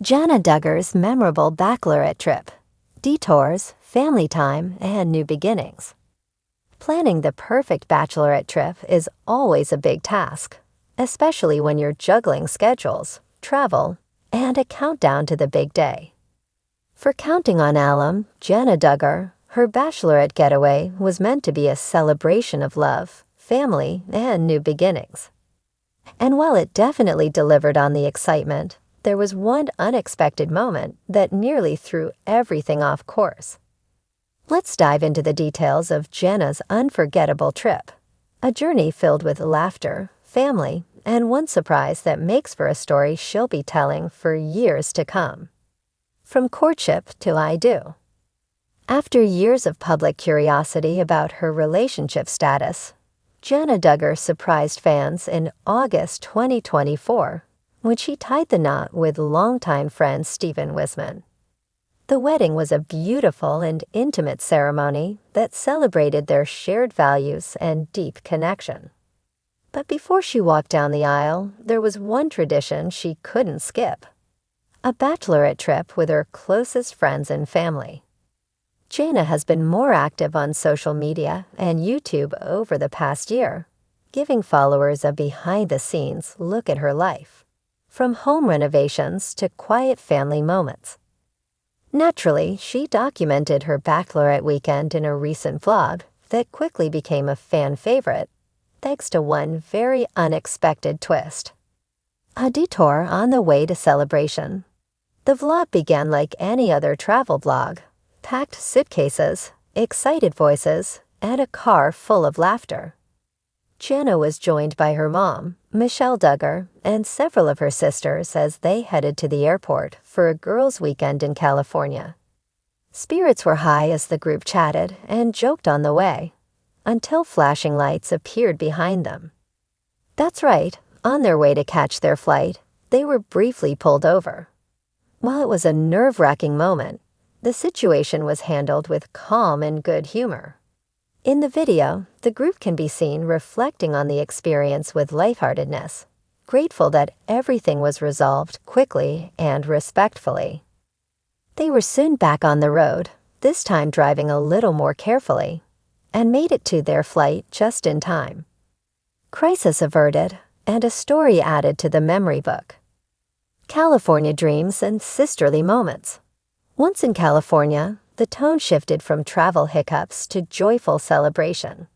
Jana Duggar's memorable Bachelorette trip. Detours, family time, and new beginnings. Planning the perfect Bachelorette trip is always a big task, especially when you're juggling schedules, travel, and a countdown to the big day. For Counting on Alum, Jana Duggar, her Bachelorette getaway was meant to be a celebration of love, family, and new beginnings. And while it definitely delivered on the excitement, there was one unexpected moment that nearly threw everything off course. Let's dive into the details of Jana's unforgettable trip, a journey filled with laughter, family, and one surprise that makes for a story she'll be telling for years to come. From courtship to I do. After years of public curiosity about her relationship status, Jana Duggar surprised fans in August 2024 when she tied the knot with longtime friend Stephen Wisman. The wedding was a beautiful and intimate ceremony that celebrated their shared values and deep connection. But before she walked down the aisle, there was one tradition she couldn't skip: a bachelorette trip with her closest friends and family. Jana has been more active on social media and YouTube over the past year, giving followers a behind-the-scenes look at her life, from home renovations to quiet family moments. Naturally, she documented her bachelorette weekend in a recent vlog that quickly became a fan favorite, thanks to one very unexpected twist: a detour on the way to celebration. The vlog began like any other travel vlog: packed suitcases, excited voices, and a car full of laughter. Jana was joined by her mom, Michelle Duggar, and several of her sisters as they headed to the airport for a girls' weekend in California. Spirits were high as the group chatted and joked on the way, until flashing lights appeared behind them. That's right, on their way to catch their flight, they were briefly pulled over. While it was a nerve-wracking moment, the situation was handled with calm and good humor. In the video, the group can be seen reflecting on the experience with lightheartedness, grateful that everything was resolved quickly and respectfully. They were soon back on the road, this time driving a little more carefully, and made it to their flight just in time. Crisis averted, and a story added to the memory book. California dreams and sisterly moments. Once in California, the tone shifted from travel hiccups to joyful celebration.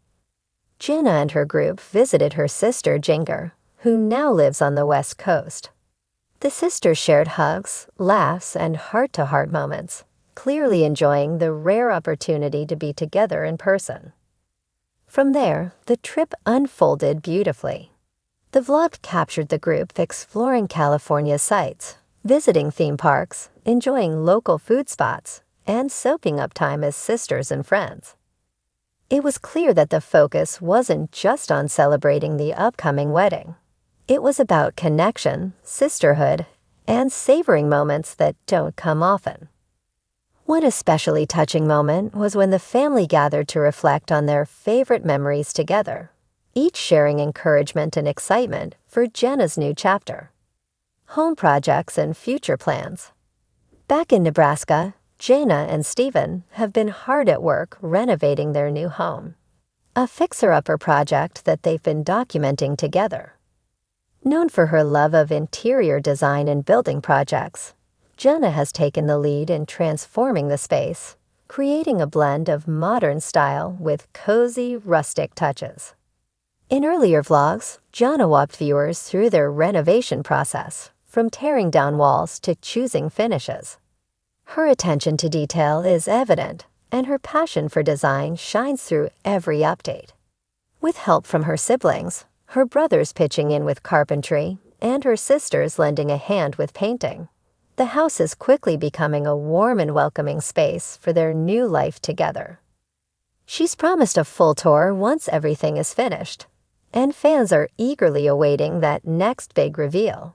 Jana and her group visited her sister Duggar, who now lives on the West Coast. The sisters shared hugs, laughs, and heart-to-heart moments, clearly enjoying the rare opportunity to be together in person. From there, the trip unfolded beautifully. The vlog captured the group exploring California's sights, visiting theme parks, enjoying local food spots, and soaking up time as sisters and friends. It was clear that the focus wasn't just on celebrating the upcoming wedding. It was about connection, sisterhood, and savoring moments that don't come often. One especially touching moment was when the family gathered to reflect on their favorite memories together, each sharing encouragement and excitement for Jana's new chapter. Home projects and future plans. Back in Nebraska, Jana and Stephen have been hard at work renovating their new home, a fixer-upper project that they've been documenting together. Known for her love of interior design and building projects, Jana has taken the lead in transforming the space, creating a blend of modern style with cozy, rustic touches. In earlier vlogs, Jana walked viewers through their renovation process, from tearing down walls to choosing finishes. Her attention to detail is evident, and her passion for design shines through every update. With help from her siblings, her brothers pitching in with carpentry, and her sisters lending a hand with painting, the house is quickly becoming a warm and welcoming space for their new life together. She's promised a full tour once everything is finished, and fans are eagerly awaiting that next big reveal.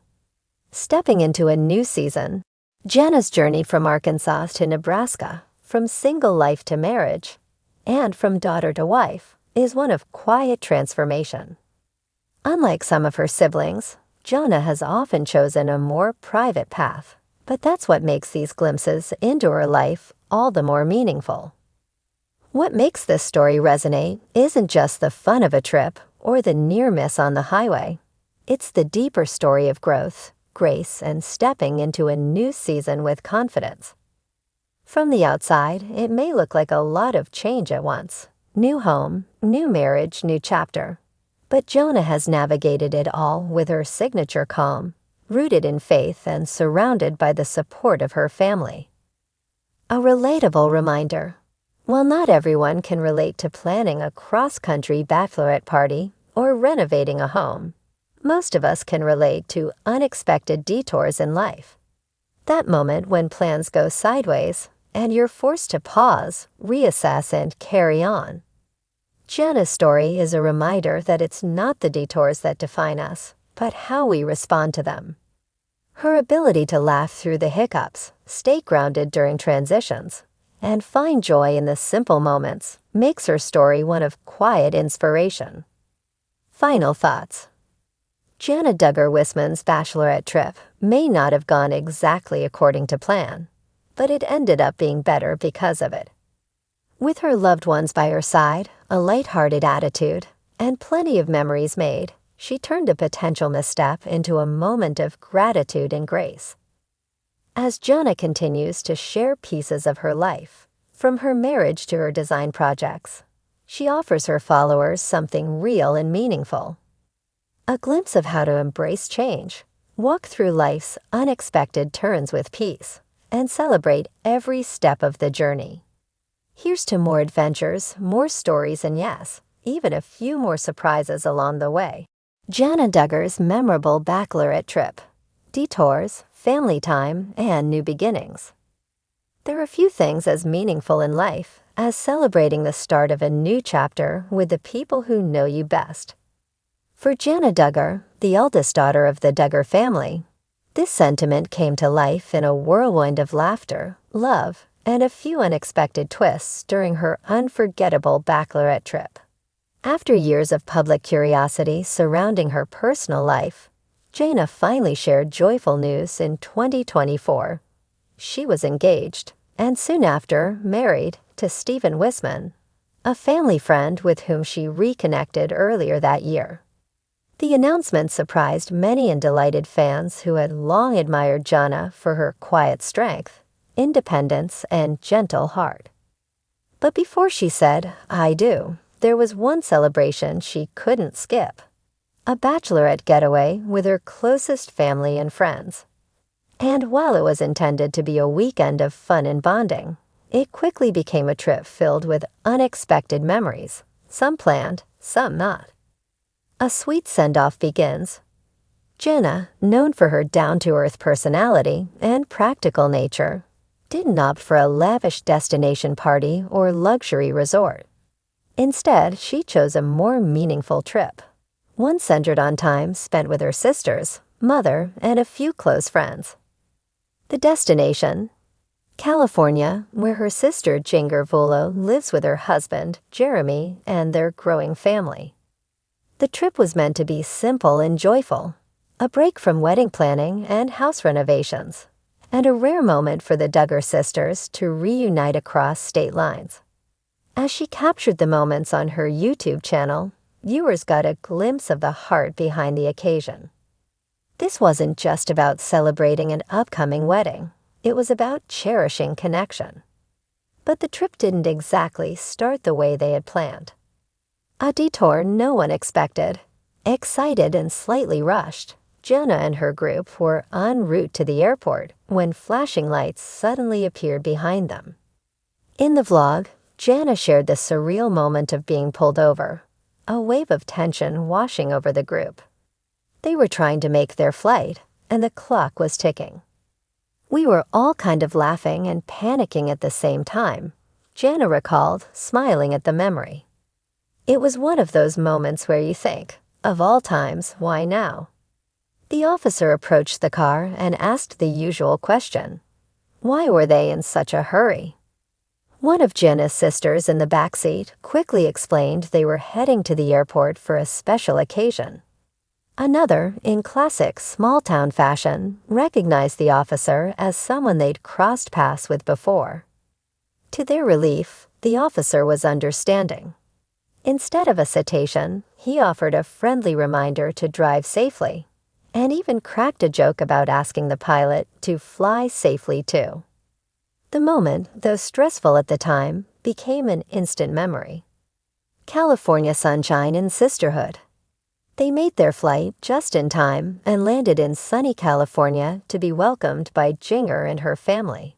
Stepping into a new season, Jana's journey from Arkansas to Nebraska, from single life to marriage, and from daughter to wife, is one of quiet transformation. Unlike some of her siblings, Jana has often chosen a more private path, But that's what makes these glimpses into her life all the more meaningful. What makes this story resonate isn't just the fun of a trip or the near miss on the highway. It's the deeper story of growth, grace, and stepping into a new season with confidence. From the outside, it may look like a lot of change at once. New home, new marriage, new chapter. But Jana has navigated it all with her signature calm, rooted in faith and surrounded by the support of her family. A relatable reminder. While not everyone can relate to planning a cross-country bachelorette party or renovating a home, most of us can relate to unexpected detours in life. That moment when plans go sideways and you're forced to pause, reassess, and carry on. Jana's story is a reminder that it's not the detours that define us, but how we respond to them. Her ability to laugh through the hiccups, stay grounded during transitions, and find joy in the simple moments makes her story one of quiet inspiration. Final thoughts. Jana Duggar Wisman's bachelorette trip may not have gone exactly according to plan, but it ended up being better because of it. With her loved ones by her side, a lighthearted attitude, and plenty of memories made, she turned a potential misstep into a moment of gratitude and grace. As Jana continues to share pieces of her life, from her marriage to her design projects, she offers her followers something real and meaningful. A glimpse of how to embrace change, walk through life's unexpected turns with peace, and celebrate every step of the journey. Here's to more adventures, more stories, and yes, even a few more surprises along the way. Jana Duggar's memorable bachelorette trip. Detours, family time, and new beginnings. There are few things as meaningful in life as celebrating the start of a new chapter with the people who know you best. For Jana Duggar, the eldest daughter of the Duggar family, this sentiment came to life in a whirlwind of laughter, love, and a few unexpected twists during her unforgettable bachelorette trip. After years of public curiosity surrounding her personal life, Jana finally shared joyful news in 2024. She was engaged, and soon after married to Stephen Wisman, a family friend with whom she reconnected earlier that year. The announcement surprised many and delighted fans who had long admired Jana for her quiet strength, independence, and gentle heart. But before she said, "I do," there was one celebration she couldn't skip. A bachelorette getaway with her closest family and friends. And while it was intended to be a weekend of fun and bonding, it quickly became a trip filled with unexpected memories, some planned, some not. A sweet send-off begins. Jana, known for her down-to-earth personality and practical nature, didn't opt for a lavish destination party or luxury resort. Instead, she chose a more meaningful trip, one centered on time spent with her sisters, mother, and a few close friends. The destination? California, where her sister Jinger Volo lives with her husband, Jeremy, and their growing family. The trip was meant to be simple and joyful, a break from wedding planning and house renovations, and a rare moment for the Duggar sisters to reunite across state lines. As she captured the moments on her YouTube channel, viewers got a glimpse of the heart behind the occasion. This wasn't just about celebrating an upcoming wedding. It was about cherishing connection. But the trip didn't exactly start the way they had planned. A detour no one expected. Excited and slightly rushed, Jana and her group were en route to the airport when flashing lights suddenly appeared behind them. In the vlog, Jana shared the surreal moment of being pulled over, a wave of tension washing over the group. They were trying to make their flight, and the clock was ticking. "We were all kind of laughing and panicking at the same time," Jana recalled, smiling at the memory. It was one of those moments where you think, of all times, why now? The officer approached the car and asked the usual question. Why were they in such a hurry? One of Jana's sisters in the backseat quickly explained they were heading to the airport for a special occasion. Another, in classic small-town fashion, recognized the officer as someone they'd crossed paths with before. To their relief, the officer was understanding. Instead of a citation, he offered a friendly reminder to drive safely, and even cracked a joke about asking the pilot to fly safely too. The moment, though stressful at the time, became an instant memory. California sunshine and sisterhood. They made their flight just in time and landed in sunny California to be welcomed by Jinger and her family.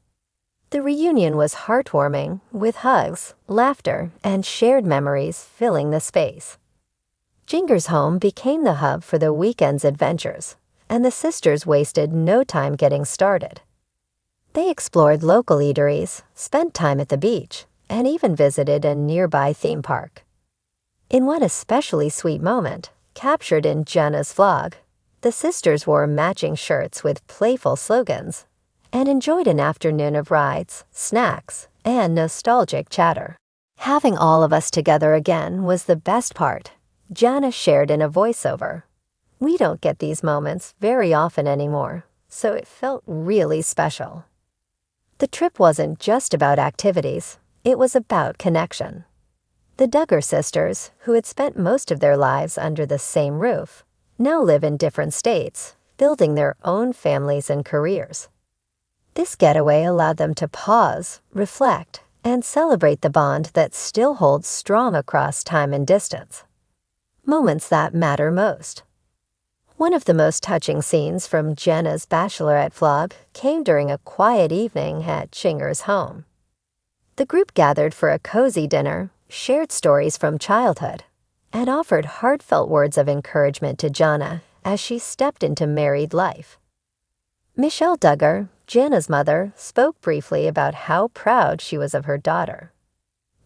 The reunion was heartwarming, with hugs, laughter, and shared memories filling the space. Jinger's home became the hub for the weekend's adventures, and the sisters wasted no time getting started. They explored local eateries, spent time at the beach, and even visited a nearby theme park. In one especially sweet moment, captured in Jana's vlog, the sisters wore matching shirts with playful slogans and enjoyed an afternoon of rides, snacks, and nostalgic chatter. Having all of us together again was the best part, Jana shared in a voiceover. We don't get these moments very often anymore, so it felt really special. The trip wasn't just about activities, it was about connection. The Duggar sisters, who had spent most of their lives under the same roof, now live in different states, building their own families and careers. This getaway allowed them to pause, reflect, and celebrate the bond that still holds strong across time and distance. Moments that matter most. One of the most touching scenes from Jana's Bachelorette vlog came during a quiet evening at Jinger's home. The group gathered for a cozy dinner, shared stories from childhood, and offered heartfelt words of encouragement to Jana as she stepped into married life. Michelle Duggar, Jana's mother, spoke briefly about how proud she was of her daughter.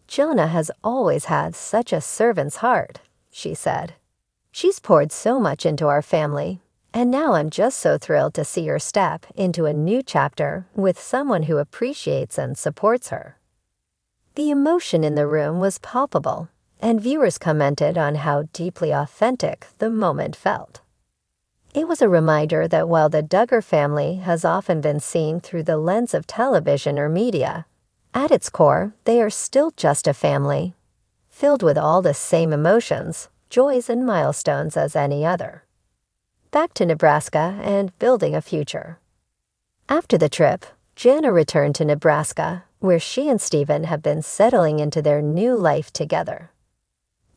"Jana has always had such a servant's heart," she said. "She's poured so much into our family, and now I'm just so thrilled to see her step into a new chapter with someone who appreciates and supports her." The emotion in the room was palpable, and viewers commented on how deeply authentic the moment felt. It was a reminder that while the Duggar family has often been seen through the lens of television or media, at its core, they are still just a family, filled with all the same emotions, joys, and milestones as any other. Back to Nebraska and building a future. After the trip, Jana returned to Nebraska, where she and Stephen have been settling into their new life together.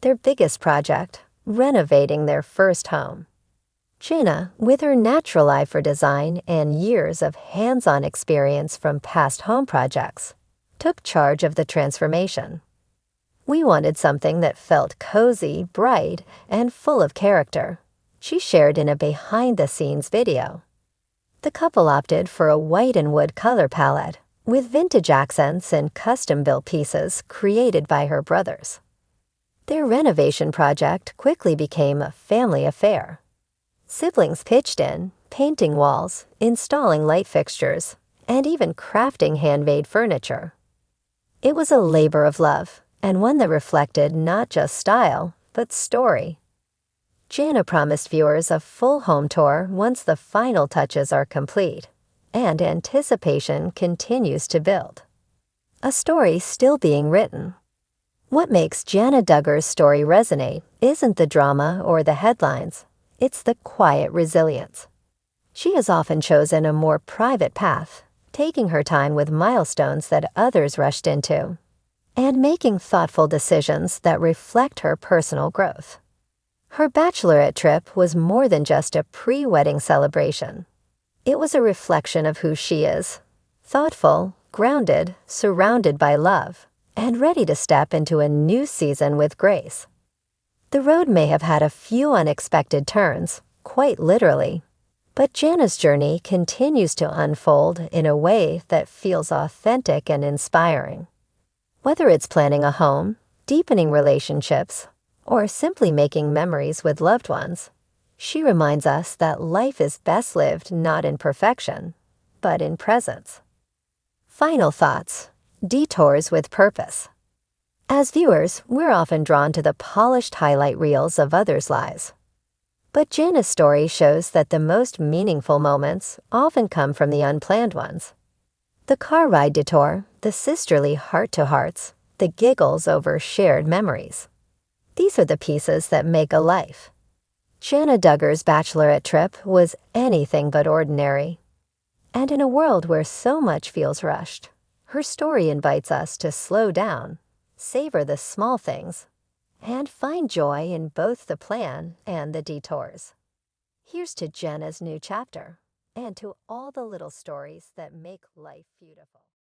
Their biggest project, renovating their first home. Jana, with her natural eye for design and years of hands-on experience from past home projects, took charge of the transformation. "We wanted something that felt cozy, bright, and full of character," she shared in a behind-the-scenes video. The couple opted for a white and wood color palette, with vintage accents and custom-built pieces created by her brothers. Their renovation project quickly became a family affair. Siblings pitched in, painting walls, installing light fixtures, and even crafting handmade furniture. It was a labor of love, and one that reflected not just style, but story. Jana promised viewers a full home tour once the final touches are complete, and anticipation continues to build. A story still being written. What makes Jana Duggar's story resonate isn't the drama or the headlines, it's the quiet resilience. She has often chosen a more private path, taking her time with milestones that others rushed into, and making thoughtful decisions that reflect her personal growth. Her Bachelorette trip was more than just a pre-wedding celebration. It was a reflection of who she is, thoughtful, grounded, surrounded by love, and ready to step into a new season with grace. The road may have had a few unexpected turns, quite literally, but Jana's journey continues to unfold in a way that feels authentic and inspiring. Whether it's planning a home, deepening relationships, or simply making memories with loved ones, she reminds us that life is best lived not in perfection, but in presence. Final thoughts: detours with purpose. As viewers, we're often drawn to the polished highlight reels of others' lives. But Jana's story shows that the most meaningful moments often come from the unplanned ones. The car ride detour, the sisterly heart-to-hearts, the giggles over shared memories. These are the pieces that make a life. Jana Duggar's bachelorette trip was anything but ordinary. And in a world where so much feels rushed, her story invites us to slow down, savor the small things, and find joy in both the plan and the detours. Here's to Jana's new chapter, and to all the little stories that make life beautiful.